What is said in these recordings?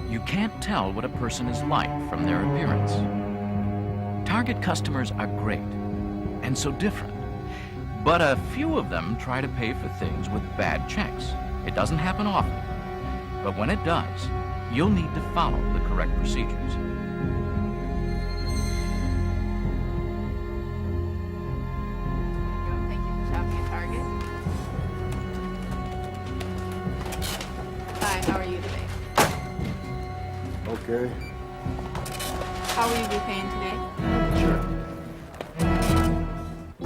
you can't tell what a person is like from their appearance. Target customers are great and so different, but a few of them try to pay for things with bad checks. It doesn't happen often, but when it does, you'll need to follow the correct procedures. Thank you for shopping at Target. Hi, how are you today? Okay. How will you be paying today? Sure.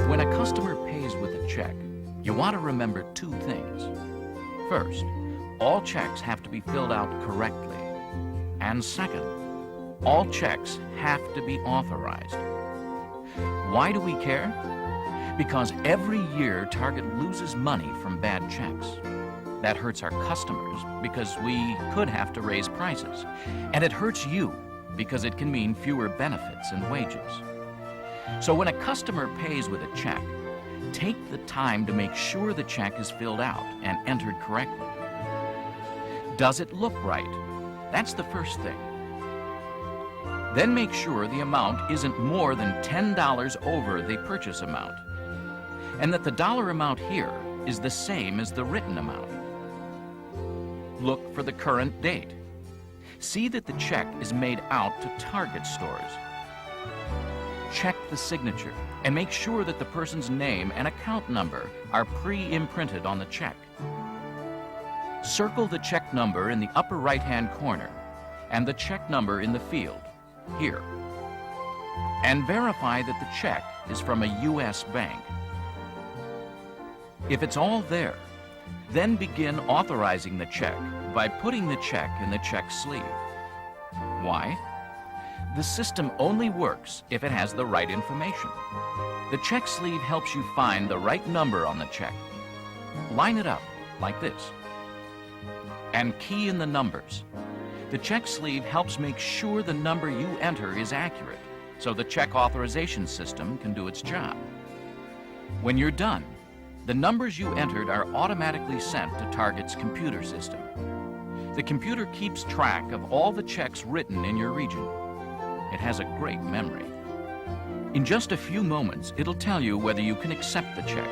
When a customer pays with a check, you want to remember two things. First, all checks have to be filled out correctly. And second, all checks have to be authorized. Why do we care? Because every year Target loses money from bad checks. That hurts our customers because we could have to raise prices. And it hurts you because it can mean fewer benefits and wages. So when a customer pays with a check, take the time to make sure the check is filled out and entered correctly. Does it look right? That's the first thing. Then make sure the amount isn't more than $10 over the purchase amount, and that the dollar amount here is the same as the written amount. Look for the current date. See that the check is made out to Target stores. Check the signature and make sure that the person's name and account number are pre-imprinted on the check. Circle the check number in the upper right-hand corner and the check number in the field, here. And verify that the check is from a U.S. bank. If it's all there, then begin authorizing the check by putting the check in the check sleeve. Why? The system only works if it has the right information. The check sleeve helps you find the right number on the check. Line it up like this and key in the numbers. The check sleeve helps make sure the number you enter is accurate, so the check authorization system can do its job. When you're done, the numbers you entered are automatically sent to Target's computer system. The computer keeps track of all the checks written in your region. It has a great memory. In just a few moments, it'll tell you whether you can accept the check.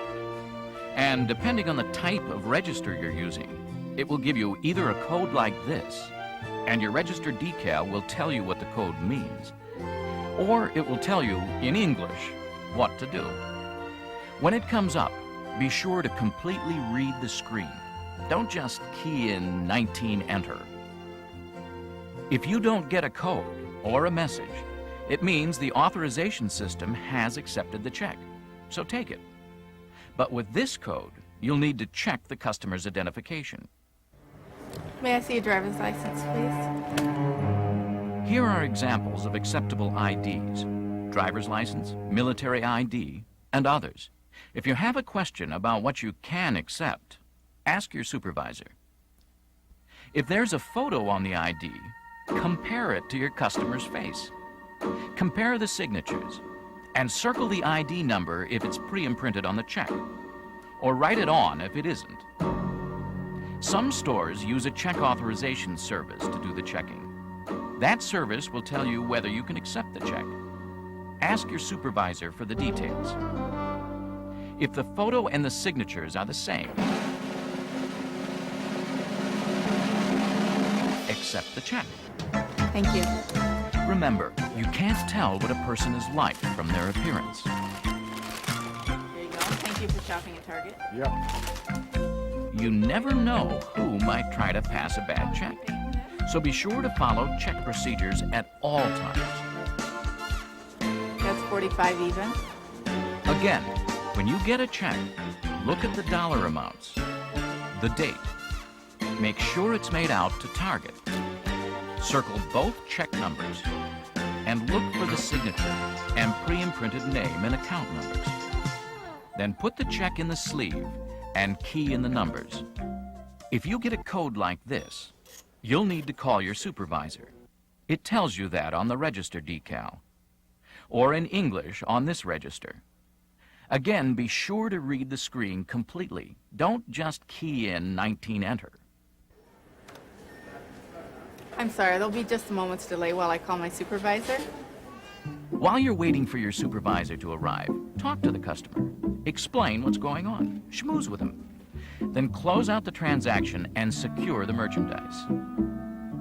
And depending on the type of register you're using, it will give you either a code like this, and your register decal will tell you what the code means, or it will tell you in English what to do. When it comes up, be sure to completely read the screen. Don't just key in 19 enter. If you don't get a code or a message, it means the authorization system has accepted the check, so take it. But with this code, you'll need to check the customer's identification. May I see your driver's license, please? Here are examples of acceptable IDs: driver's license, military ID, and others. If you have a question about what you can accept, ask your supervisor. If there's a photo on the ID, compare it to your customer's face. Compare the signatures and circle the ID number if it's pre-imprinted on the check, or write it on if it isn't. Some stores use a check authorization service to do the checking. That service will tell you whether you can accept the check. Ask your supervisor for the details. If the photo and the signatures are the same, accept the check. Thank you. Remember, you can't tell what a person is like from their appearance. Here you go. Thank you for shopping at Target. Yep. You never know who might try to pass a bad check. So be sure to follow check procedures at all times. That's 45 even. Again, when you get a check, look at the dollar amounts, the date. Make sure it's made out to Target. Circle both check numbers and look for the signature and pre-imprinted name and account numbers. Then put the check in the sleeve and key in the numbers. If you get a code like this, you'll need to call your supervisor. It tells you that on the register decal, or in English on this register. Again, be sure to read the screen completely. Don't just key in 19 enter. I'm sorry, there'll be just a moment's delay while I call my supervisor. While you're waiting for your supervisor to arrive, talk to the customer. Explain what's going on. Schmooze with him. Then close out the transaction and secure the merchandise.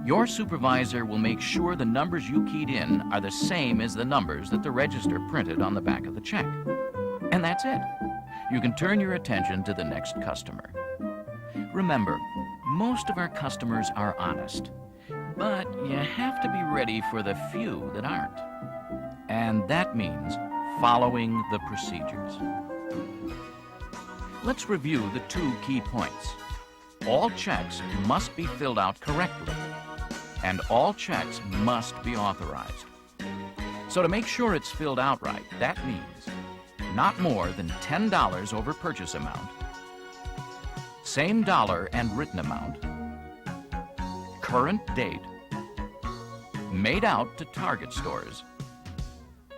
Your supervisor will make sure the numbers you keyed in are the same as the numbers that the register printed on the back of the check. And that's it. You can turn your attention to the next customer. Remember, most of our customers are honest, but you have to be ready for the few that aren't. And that means following the procedures. Let's review the 2 key points. All checks must be filled out correctly, and all checks must be authorized. So to make sure it's filled out right, that means not more than $10 over purchase amount, same dollar and written amount, current date, made out to Target stores,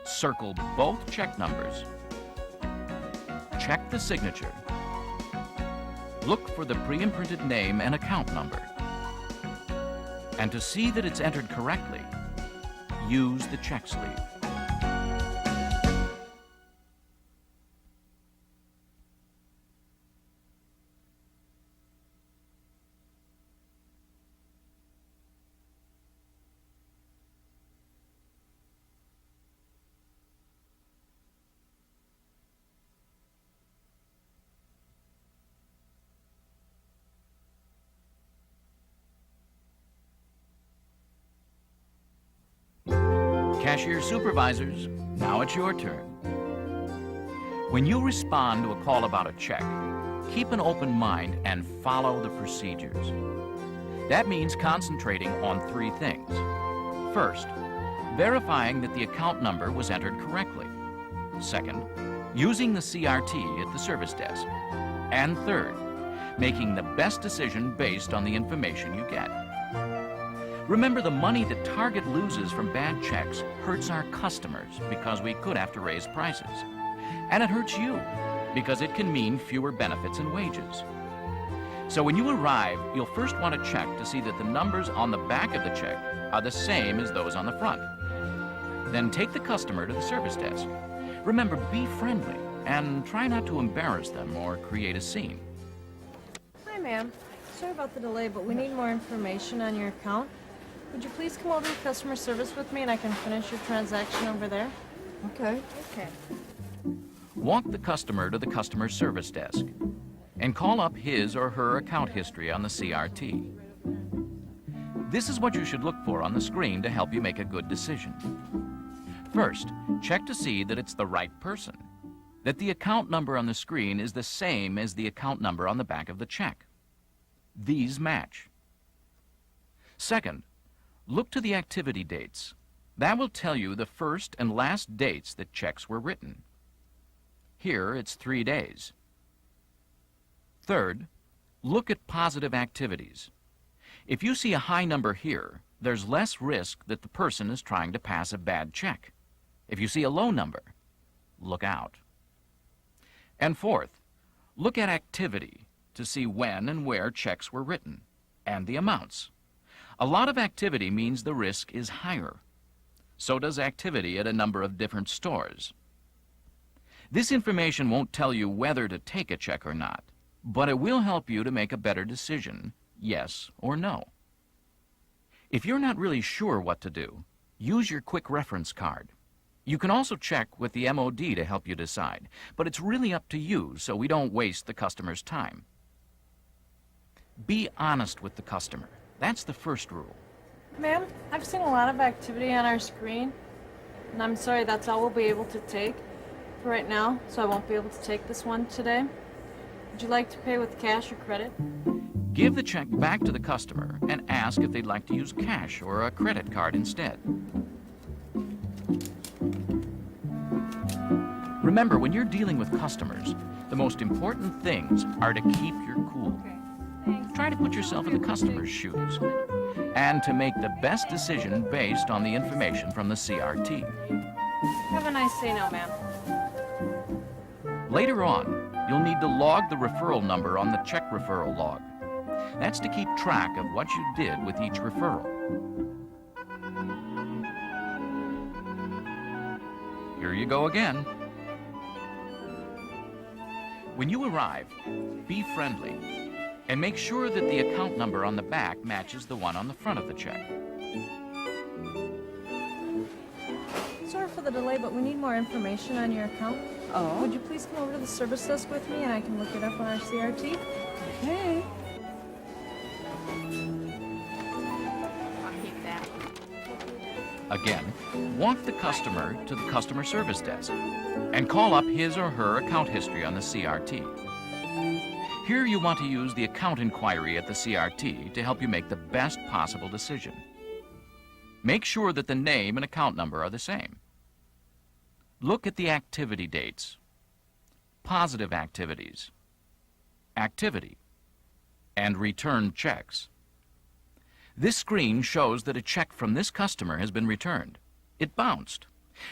circle both check numbers, check the signature, look for the pre-imprinted name and account number, and to see that it's entered correctly, use the check sleeve. Cashier supervisors, now it's your turn. When you respond to a call about a check, keep an open mind and follow the procedures. That means concentrating on 3 things. First, verifying that the account number was entered correctly. Second, using the CRT at the service desk. And third, making the best decision based on the information you get. Remember, the money that Target loses from bad checks hurts our customers because we could have to raise prices. And it hurts you because it can mean fewer benefits and wages. So when you arrive, you'll first want to check to see that the numbers on the back of the check are the same as those on the front. Then take the customer to the service desk. Remember, be friendly and try not to embarrass them or create a scene. Hi, ma'am. Sorry about the delay, but we need more information on your account. Would you please come over to customer service with me and I can finish your transaction over there? Okay. Okay. Walk the customer to the customer service desk and call up his or her account history on the CRT. This is what you should look for on the screen to help you make a good decision. First, check to see that it's the right person, that the account number on the screen is the same as the account number on the back of the check. These match. Second, look to the activity dates. That will tell you the first and last dates that checks were written. Here, it's 3 days. Third, look at positive activities. If you see a high number here, there's less risk that the person is trying to pass a bad check. If you see a low number, look out. And fourth, look at activity to see when and where checks were written, and the amounts. A lot of activity means the risk is higher. So does activity at a number of different stores. This information won't tell you whether to take a check or not, but it will help you to make a better decision, yes or no. If you're not really sure what to do, use your quick reference card. You can also check with the MOD to help you decide, but it's really up to you so we don't waste the customer's time. Be honest with the customer. That's the first rule. Ma'am, I've seen a lot of activity on our screen, and I'm sorry, that's all we'll be able to take for right now, so I won't be able to take this one today. Would you like to pay with cash or credit? Give the check back to the customer and ask if they'd like to use cash or a credit card instead. Remember, when you're dealing with customers, the most important things are to keep your cool. Try to put yourself in the customer's shoes and to make the best decision based on the information from the CRT. Have a nice day now, ma'am. Later on, you'll need to log the referral number on the check referral log. That's to keep track of what you did with each referral. Here you go again. When you arrive, be friendly and make sure that the account number on the back matches the one on the front of the check. Sorry for the delay, but we need more information on your account. Oh, Would you please come over to the service desk with me and I can look it up on our CRT? okay. I'll keep that. Again, walk the customer to the customer service desk and call up his or her account history on the CRT. Here you want to use the account inquiry at the CRT to help you make the best possible decision. Make sure that the name and account number are the same. Look at the activity dates, positive activities, activity, and return checks. This screen shows that a check from this customer has been returned. It bounced,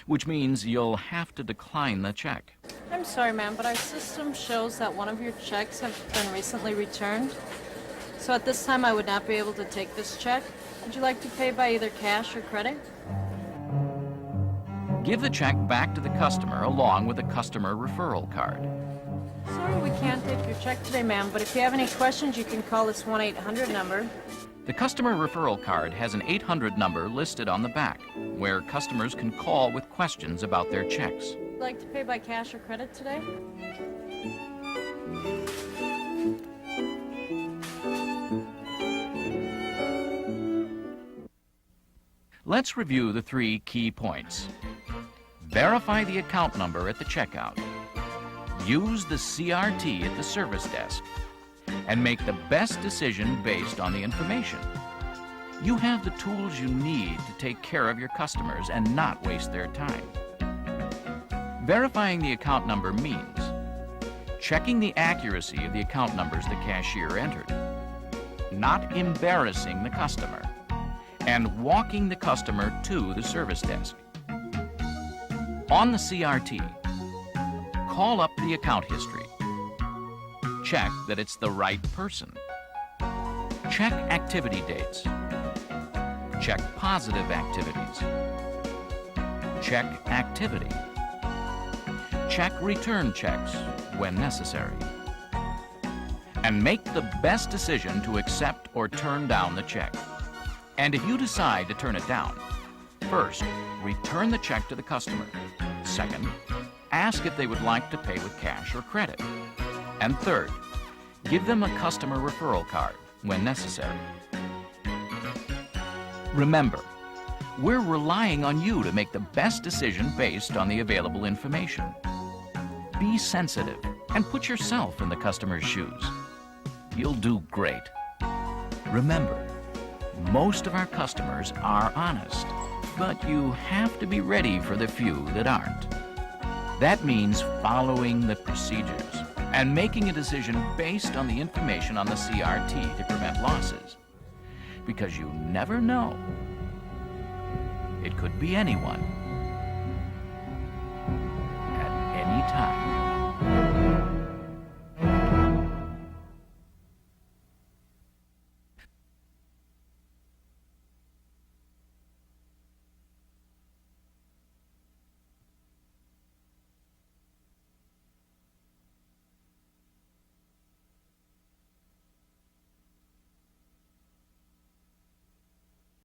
which means you'll have to decline the check. I'm sorry, ma'am, but our system shows that one of your checks have been recently returned. So at this time, I would not be able to take this check. Would you like to pay by either cash or credit? Give the check back to the customer along with a customer referral card. Sorry we can't take your check today, ma'am, but if you have any questions, you can call this 1-800 number. The customer referral card has an 800 number listed on the back, where customers can call with questions about their checks. Would you like to pay by cash or credit today? Let's review the 3 key points. Verify the account number at the checkout. Use the CRT at the service desk. And make the best decision based on the information. You have the tools you need to take care of your customers and not waste their time. Verifying the account number means checking the accuracy of the account numbers the cashier entered, not embarrassing the customer, and walking the customer to the service desk. On the CRT, call up the account history. Check that it's the right person. Check activity dates. Check positive activities. Check activity. Check return checks when necessary. And make the best decision to accept or turn down the check. And if you decide to turn it down, first, return the check to the customer. Second, ask if they would like to pay with cash or credit. And third, give them a customer referral card when necessary. Remember, we're relying on you to make the best decision based on the available information. Be sensitive and put yourself in the customer's shoes. You'll do great. Remember, most of our customers are honest, but you have to be ready for the few that aren't. That means following the procedures and making a decision based on the information on the CRT to prevent losses. Because you never know. It could be anyone at any time.